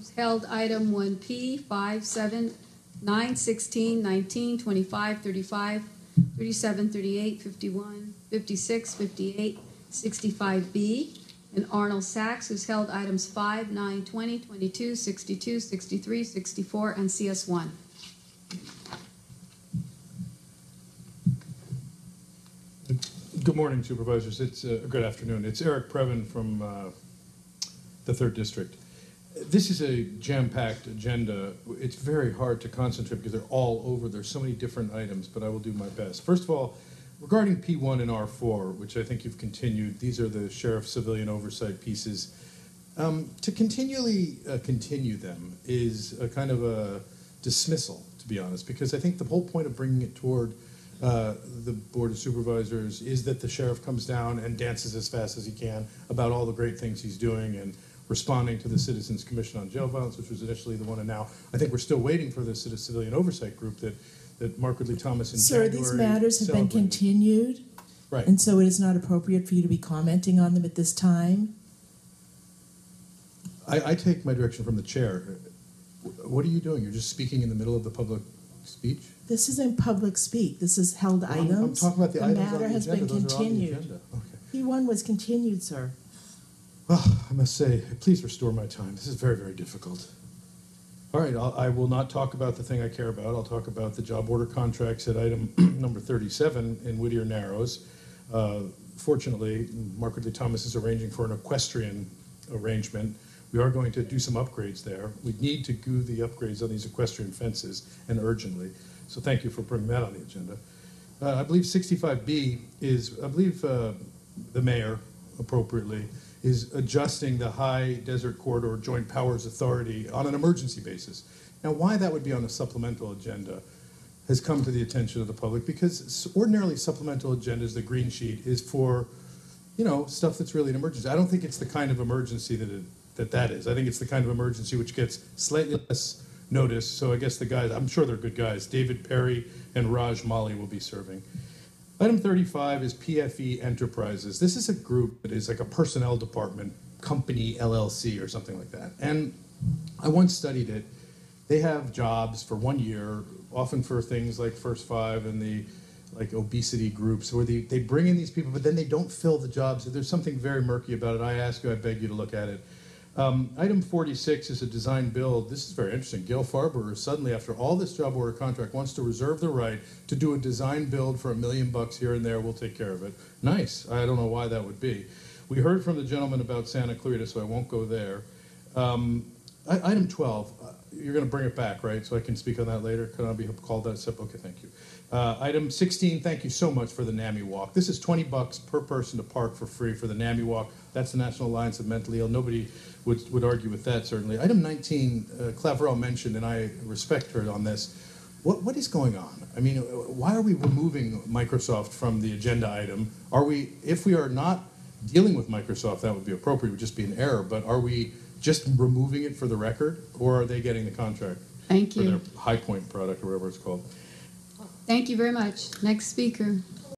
who's held item 1P, 5, 7, 9, 16, 19, 25, 35, 37, 38, 51, 56, 58, 65B. And Arnold Sachs, who's held items 5, 9, 20, 22, 62, 63, 64, and CS1. Good morning, Supervisors. It's good afternoon. It's Eric Previn from the 3rd District. This is a jam-packed agenda. It's very hard to concentrate because they're all over. There's so many different items, but I will do my best. First of all, regarding P1 and R4, which I think you've continued, these are the Sheriff Civilian Oversight pieces. To continually continue them is a kind of a dismissal, to be honest, because I think the whole point of bringing it toward the Board of Supervisors is that the sheriff comes down and dances as fast as he can about all the great things he's doing and responding to the Citizens Commission on Jail Violence, which was initially the one, and now I think we're still waiting for the Civilian Oversight Group that Mark Ridley Thomas in January Sir, these matters have been continued, right? And so it is not appropriate for you to be commenting on them at this time. I take my direction from the chair. What are you doing? You're just speaking in the middle of the public speech? This isn't public speak. This is held items. I'm talking about the items on matter the has agenda. been Those are on the continued. agenda. Okay. P1 was continued, sir. Well, I must say, please restore my time. This is very, very difficult. All right, I will not talk about the thing I care about. I'll talk about the job order contracts at item number 37 in Whittier Narrows. Fortunately, Mark Ridley Thomas is arranging for an equestrian arrangement. We are going to do some upgrades there. We need to do the upgrades on these equestrian fences, and urgently. So thank you for bringing that on the agenda. I believe 65B is, I believe the mayor, appropriately, is adjusting the High Desert Corridor Joint Powers Authority on an emergency basis. Now, why that would be on a supplemental agenda has come to the attention of the public, because ordinarily supplemental agendas, the green sheet, is for, you know, stuff that's really an emergency. I don't think it's the kind of emergency that is. I think it's the kind of emergency which gets slightly less notice. So I guess the guys, I'm sure they're good guys, David Perry and Raj Mali will be serving. Item 35 is PFE Enterprises. This is a group that is like a personnel department, company LLC or something like that. And I once studied it. They have jobs for 1 year, often for things like First Five and the like obesity groups, where they bring in these people, but then they don't fill the jobs. There's something very murky about it. I ask you, I beg you to look at it. Item 46 is a design build. This is very interesting. Gail Farber suddenly, after all this job order contract, wants to reserve the right to do a design build for $1 million here and there. We'll take care of it. Nice. I don't know why that would be. We heard from the gentleman about Santa Clarita, so I won't go there. Item 12, you're going to bring it back, right? So I can speak on that later. Can I be called that? Okay, thank you. Item 16, thank you so much for the NAMI walk. This is $20 per person to park for free for the NAMI walk. That's the National Alliance of Mentally Ill. Nobody would argue with that, certainly. Item 19, Claverell mentioned, and I respect her on this. What is going on? I mean, why are we removing Microsoft from the agenda item? If we are not dealing with Microsoft, that would be appropriate, it would just be an error, but are we just removing it for the record, or are they getting the contract Thank you. for their High Point product or whatever it's called? Thank you very much. Next speaker.